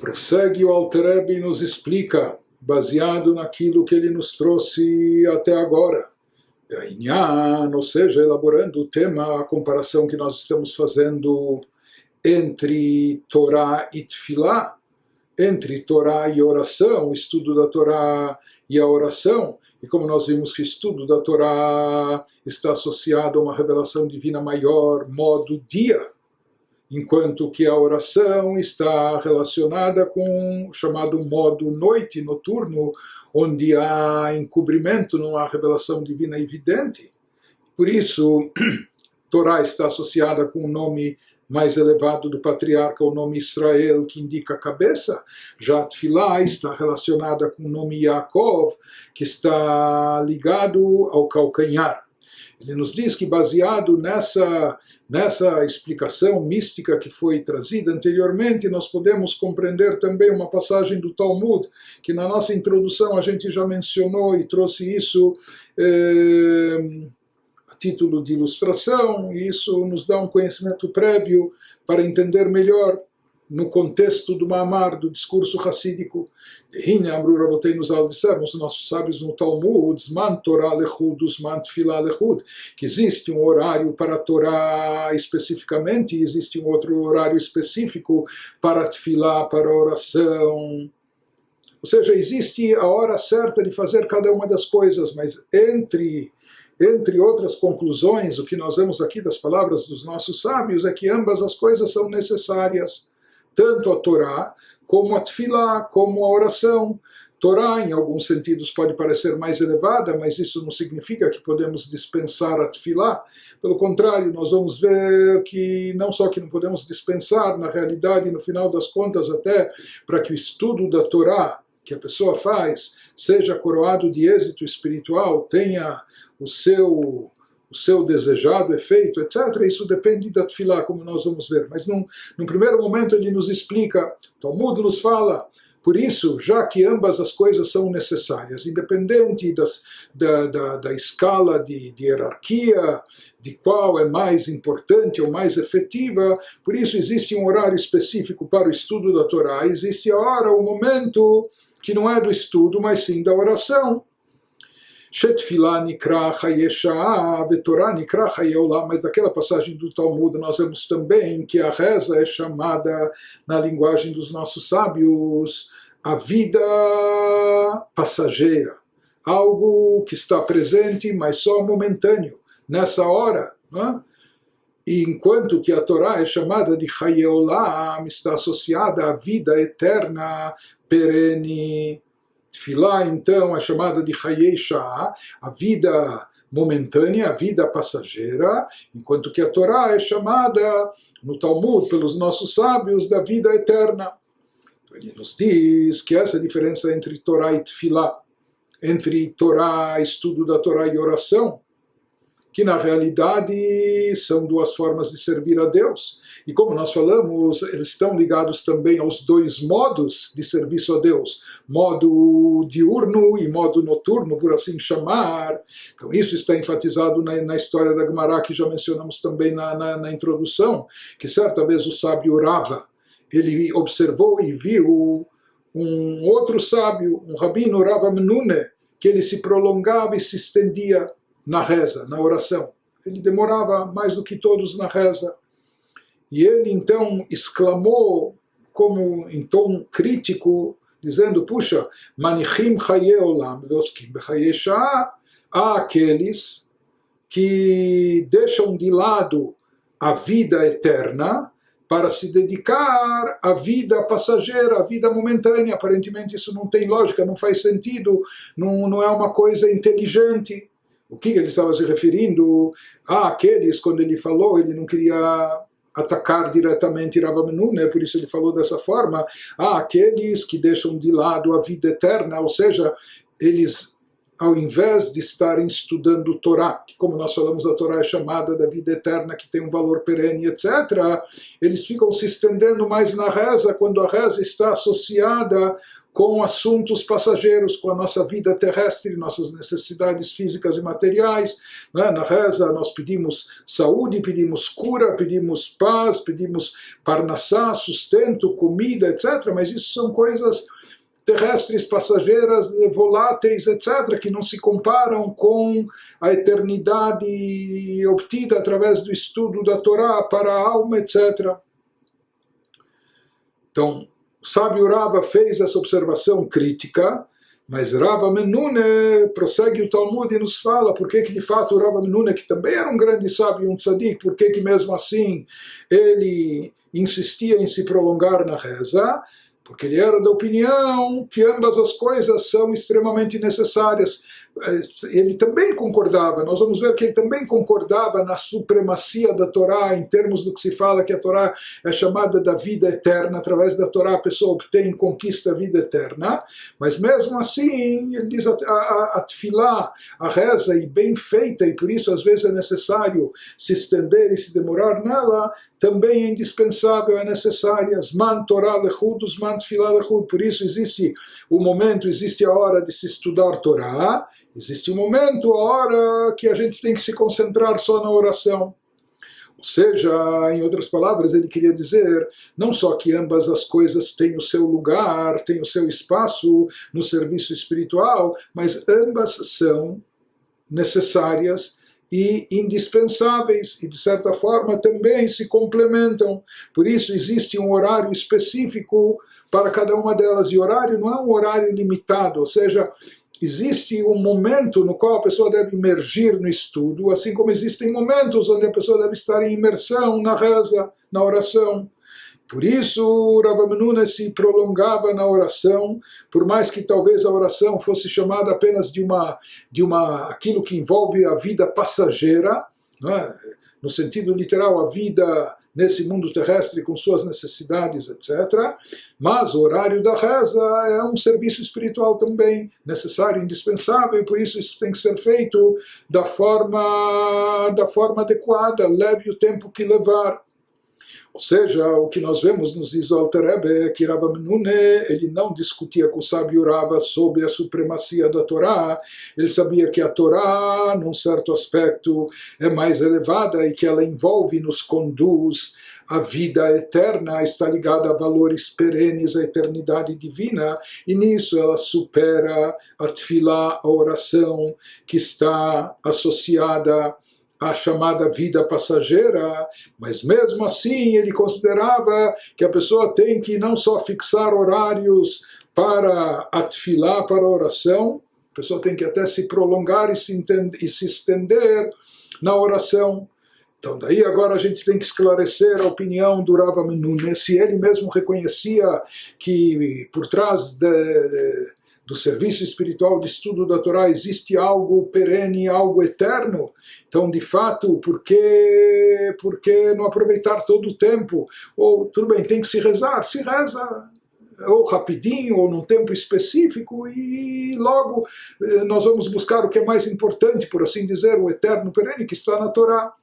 Prossegue o Alter Rebbe e nos explica, baseado naquilo que ele nos trouxe até agora. Ou seja, elaborando o tema, a comparação que nós estamos fazendo entre Torá e Tfilá, entre Torá e oração, o estudo da Torá e a oração. E como nós vimos que o estudo da Torá está associado a uma revelação divina maior, modo dia, enquanto que a oração está relacionada com o chamado modo noite, noturno, onde há encobrimento, não há revelação divina evidente. Por isso, Torá está associada com o nome mais elevado do patriarca, o nome Israel, que indica a cabeça. Já a Tfilá está relacionada com o nome Yaakov, que está ligado ao calcanhar. Ele nos diz que, baseado nessa explicação mística que foi trazida anteriormente, nós podemos compreender também uma passagem do Talmud, que na nossa introdução a gente já mencionou e trouxe isso a título de ilustração, e isso nos dá um conhecimento prévio para entender melhor no contexto do Ma'amar, do discurso racídico. Disseram os nossos sábios no Talmud, Zman Torah lechud, Zman Tfilah lechud, que existe um horário para a Torá especificamente, e existe um outro horário específico para a Tfilah, para a oração. Ou seja, existe a hora certa de fazer cada uma das coisas, mas entre outras conclusões, o que nós vemos aqui das palavras dos nossos sábios é que ambas as coisas são necessárias. Tanto a Torá, como a Tfilá, como a oração. Torá, em alguns sentidos, pode parecer mais elevada, mas isso não significa que podemos dispensar a Tfilá. Pelo contrário, nós vamos ver que não só que não podemos dispensar, na realidade, no final das contas, até para que o estudo da Torá que a pessoa faz seja coroado de êxito espiritual, tenha o seu desejado efeito, etc. Isso depende da Tfilá, como nós vamos ver. Mas num primeiro momento ele nos explica, o Talmud nos fala, por isso, já que ambas as coisas são necessárias, independente da escala de hierarquia, de qual é mais importante ou mais efetiva, por isso existe um horário específico para o estudo da Torá, existe a hora, o momento que não é do estudo, mas sim da oração. Shetfilá nikra chaye sha'ah, vetorá nikra chaye olam. Mas daquela passagem do Talmud nós vemos também que a reza é chamada, na linguagem dos nossos sábios, a vida passageira. Algo que está presente, mas só momentâneo, nessa hora. Não é? E enquanto que a Torá é chamada de chaye olam, está associada à vida eterna, perene. Tfilá, então, é chamada de Chayei Sha'ah, a vida momentânea, a vida passageira, enquanto que a Torá é chamada, no Talmud, pelos nossos sábios, da vida eterna. Então, ele nos diz que essa diferença entre Torá e Tfilá, entre Torá, estudo da Torá e oração, que na realidade são duas formas de servir a Deus. E como nós falamos, eles estão ligados também aos dois modos de serviço a Deus, modo diurno e modo noturno, por assim chamar. Então isso está enfatizado na história da Gemara, que já mencionamos também na introdução, que certa vez o sábio Rava, ele observou e viu um outro sábio, um rabino, Rava Menune, que ele se prolongava e se estendia na reza, na oração. Ele demorava mais do que todos na reza. E ele então exclamou, como em tom crítico, dizendo, puxa, manichim chaye olam veoskim bechaye sha'ah, há aqueles que deixam de lado a vida eterna para se dedicar à vida passageira, à vida momentânea. Aparentemente isso não tem lógica, não faz sentido, não é uma coisa inteligente. O que ele estava se referindo? Aqueles, quando ele falou, ele não queria atacar diretamente Rav Menune, por isso ele falou dessa forma, aqueles que deixam de lado a vida eterna, ou seja, eles ao invés de estarem estudando Torá, que como nós falamos, a Torá é chamada da vida eterna, que tem um valor perene, etc., eles ficam se estendendo mais na reza, quando a reza está associada com assuntos passageiros, com a nossa vida terrestre, nossas necessidades físicas e materiais. Na reza nós pedimos saúde, pedimos cura, pedimos paz, pedimos parnassá, sustento, comida, etc., mas isso são coisas terrestres, passageiras, voláteis, etc., que não se comparam com a eternidade obtida através do estudo da Torá para a alma, etc. Então, o sábio Rava fez essa observação crítica, mas Rava Menune prossegue o Talmud e nos fala por que de fato o Rava Menune, que também era um grande sábio e um tzadik, por que mesmo assim ele insistia em se prolongar na reza, porque ele era da opinião que ambas as coisas são extremamente necessárias. Ele também concordava, nós vamos ver que ele também concordava na supremacia da Torá, em termos do que se fala que a Torá é chamada da vida eterna, através da Torá a pessoa obtém e conquista a vida eterna, mas mesmo assim, ele diz a tefilá, a reza, e bem feita, e por isso às vezes é necessário se estender e se demorar nela, também é indispensável, é necessária. Zman Torah lechud, Zman tefilá lechud. Por isso existe o momento, existe a hora de se estudar Torá, existe o momento, a hora que a gente tem que se concentrar só na oração. Ou seja, em outras palavras, ele queria dizer não só que ambas as coisas têm o seu lugar, têm o seu espaço no serviço espiritual, mas ambas são necessárias e indispensáveis, e de certa forma também se complementam. Por isso existe um horário específico para cada uma delas, e horário não é um horário limitado, ou seja, existe um momento no qual a pessoa deve imergir no estudo, assim como existem momentos onde a pessoa deve estar em imersão na reza, na oração. Por isso, Rava Menune se prolongava na oração, por mais que talvez a oração fosse chamada apenas de aquilo que envolve a vida passageira, não é? No sentido literal, a vida nesse mundo terrestre com suas necessidades, etc. Mas o horário da reza é um serviço espiritual também, necessário, indispensável, e por isso isso tem que ser feito da forma adequada, leve o tempo que levar. Ou seja, o que nós vemos nos diz o Alter Rebbe é que Rava Menune, ele não discutia com o sábio Rava sobre a supremacia da Torá, ele sabia que a Torá, num certo aspecto, é mais elevada e que ela envolve, nos conduz à vida eterna, está ligada a valores perenes, à eternidade divina, e nisso ela supera a tefilá, a oração, que está associada a chamada vida passageira, mas mesmo assim ele considerava que a pessoa tem que não só fixar horários para a tefilá, para a oração, a pessoa tem que até se prolongar e se estender na oração. Então daí agora a gente tem que esclarecer a opinião do Rava Menune, se ele mesmo reconhecia que por trás do serviço espiritual de estudo da Torá existe algo perene, algo eterno. Então, de fato, por que não aproveitar todo o tempo? Ou, tudo bem, tem que se rezar, se reza, ou rapidinho, ou num tempo específico, e logo nós vamos buscar o que é mais importante, por assim dizer, o eterno perene que está na Torá.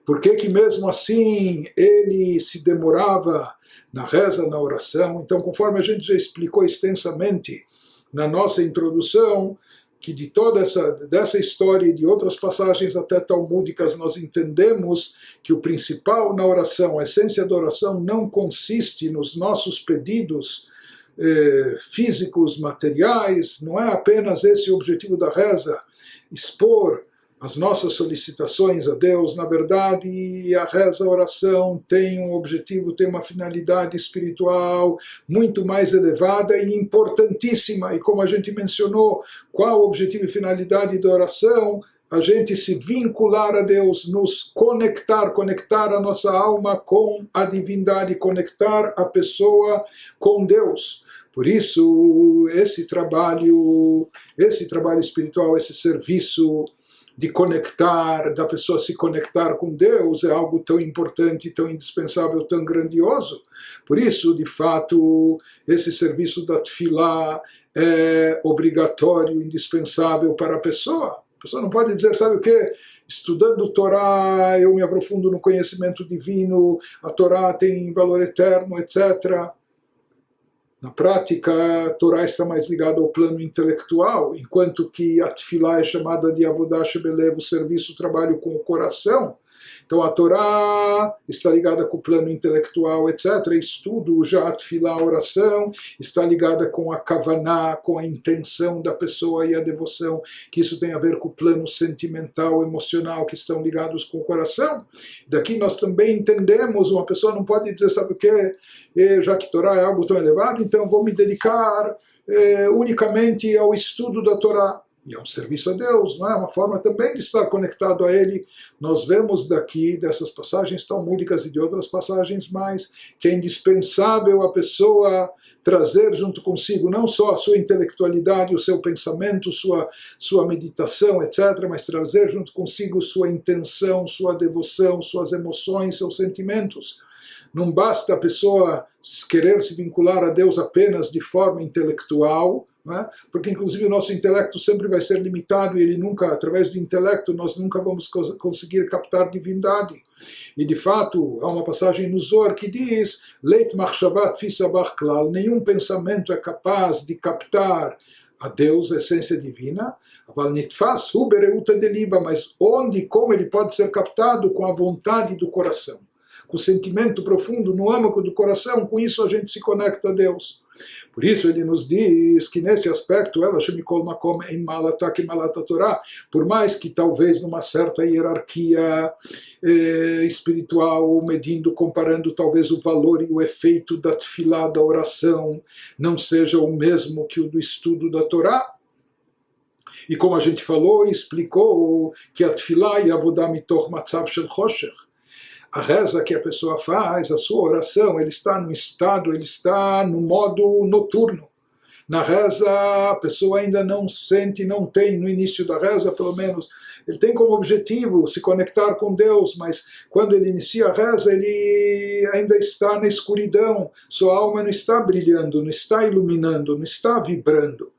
Por que mesmo assim ele se demorava na reza, na oração? Então, conforme a gente já explicou extensamente na nossa introdução, que de toda dessa história e de outras passagens até talmúdicas nós entendemos que o principal na oração, a essência da oração não consiste nos nossos pedidos físicos, materiais, não é apenas esse o objetivo da reza, expor as nossas solicitações a Deus. Na verdade, a reza, a oração tem um objetivo, tem uma finalidade espiritual muito mais elevada e importantíssima. E como a gente mencionou, qual o objetivo e finalidade da oração? A gente se vincular a Deus, nos conectar a nossa alma com a divindade, conectar a pessoa com Deus. Por isso, esse trabalho espiritual, esse serviço de conectar, da pessoa se conectar com Deus, é algo tão importante, tão indispensável, tão grandioso. Por isso, de fato, esse serviço da Tefilá é obrigatório, indispensável para a pessoa. A pessoa não pode dizer, sabe o quê? Estudando Torá, eu me aprofundo no conhecimento divino, a Torá tem valor eterno, etc. Na prática, a Torá está mais ligada ao plano intelectual, enquanto que a Tefilá é chamada de Avodah Shebelev, o serviço, o trabalho com o coração. Então a Torá está ligada com o plano intelectual, etc. Estudo, já a Tefilá, a oração, está ligada com a Kavaná, com a intenção da pessoa e a devoção, que isso tem a ver com o plano sentimental, emocional, que estão ligados com o coração. Daqui nós também entendemos, uma pessoa não pode dizer, sabe o quê? Já que Torá é algo tão elevado, então vou me dedicar unicamente ao estudo da Torá. E é um serviço a Deus, não é? Uma forma também de estar conectado a Ele. Nós vemos daqui, dessas passagens talmúdicas e de outras passagens mais, que é indispensável a pessoa trazer junto consigo não só a sua intelectualidade, o seu pensamento, sua meditação, etc., mas trazer junto consigo sua intenção, sua devoção, suas emoções, seus sentimentos. Não basta a pessoa querer se vincular a Deus apenas de forma intelectual, né? Porque inclusive o nosso intelecto sempre vai ser limitado e ele nunca, através do intelecto, nós nunca vamos conseguir captar divindade. E de fato, há uma passagem no Zohar que diz: Leit machshavat tfisa bach klal, nenhum pensamento é capaz de captar a Deus, a essência divina, mas onde e como ele pode ser captado? Com a vontade do coração, com o sentimento profundo no âmago do coração, com isso a gente se conecta a Deus. Por isso ele nos diz que nesse aspecto, por mais que talvez numa certa hierarquia espiritual, medindo, comparando talvez o valor e o efeito da tefilá, da oração, não seja o mesmo que o do estudo da Torá. E como a gente falou e explicou, que a tefilá e a avodah mitoch matzav shel choshech, a reza que a pessoa faz, a sua oração, ele está no estado, ele está no modo noturno. Na reza, a pessoa ainda não sente, não tem, no início da reza, pelo menos, ele tem como objetivo se conectar com Deus, mas quando ele inicia a reza, ele ainda está na escuridão, sua alma não está brilhando, não está iluminando, não está vibrando.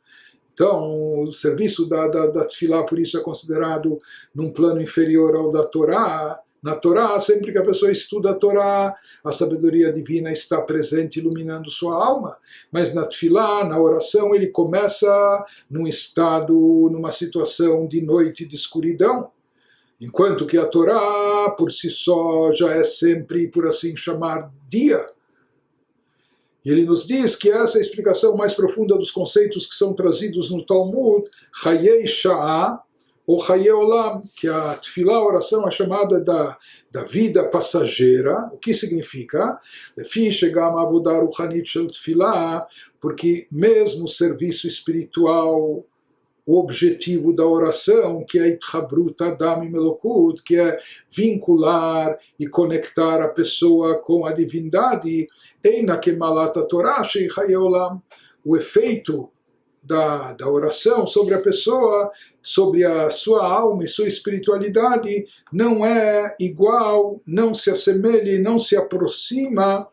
Então, o serviço da tefilá, por isso, é considerado num plano inferior ao da Torá. Na Torá, sempre que a pessoa estuda a Torá, a sabedoria divina está presente, iluminando sua alma. Mas na tefilá, na oração, ele começa num estado, numa situação de noite, de escuridão. Enquanto que a Torá, por si só, já é sempre, por assim chamar, dia. E ele nos diz que essa é a explicação mais profunda dos conceitos que são trazidos no Talmud, Chayei Sha'ah, ou Chayei Olam, que a tefilá, a oração, é chamada da vida passageira. O que significa? Lefi shegam avodah ruchanit shel tefilá, porque mesmo o serviço espiritual, o objetivo da oração, que é Itchabrut Adam im Elokut, que é vincular e conectar a pessoa com a divindade, Eina kemalat Torah shei Chayei Olam, o efeito da oração sobre a pessoa, sobre a sua alma e sua espiritualidade, não é igual, não se assemelha, não se aproxima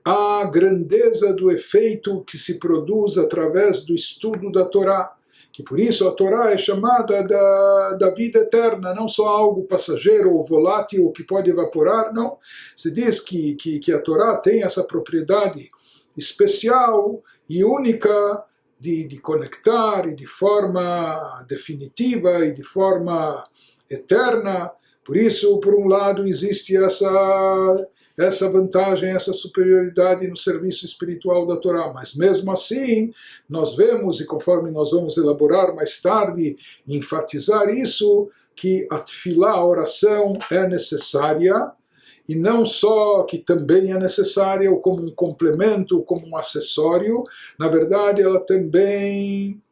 à grandeza do efeito que se produz através do estudo da Torá. Que por isso a Torá é chamada da vida eterna, não só algo passageiro ou volátil que pode evaporar, não. Se diz que a Torá tem essa propriedade especial e única de conectar e de forma definitiva e de forma eterna. Por isso, por um lado, existe essa vantagem, essa superioridade no serviço espiritual da Torá. Mas mesmo assim, nós vemos, e conforme nós vamos elaborar mais tarde, enfatizar isso, que a tefilá, a oração, é necessária, e não só que também é necessária como um complemento, como um acessório, na verdade ela também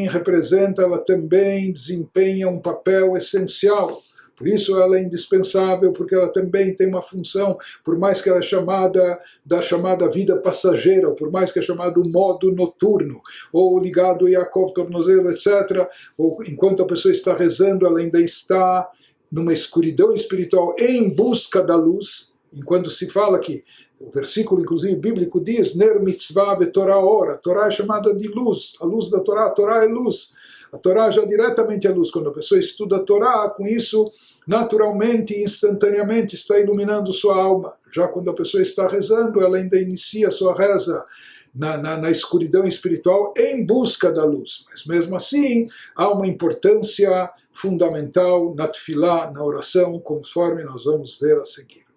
representa, ela também desempenha um papel essencial. Por isso ela é indispensável, porque ela também tem uma função, por mais que ela é chamada da chamada vida passageira, ou por mais que é chamado modo noturno, ou ligado a Yaakov tornozelo, etc., ou enquanto a pessoa está rezando, ela ainda está numa escuridão espiritual em busca da luz, enquanto se fala que o versículo, inclusive, bíblico diz Ner mitzvah vetorah ora. A Torá é chamada de luz, a luz da Torá. A Torá é luz. A Torá já diretamente é luz. Quando a pessoa estuda a Torá, com isso, naturalmente e instantaneamente está iluminando sua alma. Já quando a pessoa está rezando, ela ainda inicia a sua reza na escuridão espiritual em busca da luz. Mas mesmo assim, há uma importância fundamental na tefilá, na oração, conforme nós vamos ver a seguir.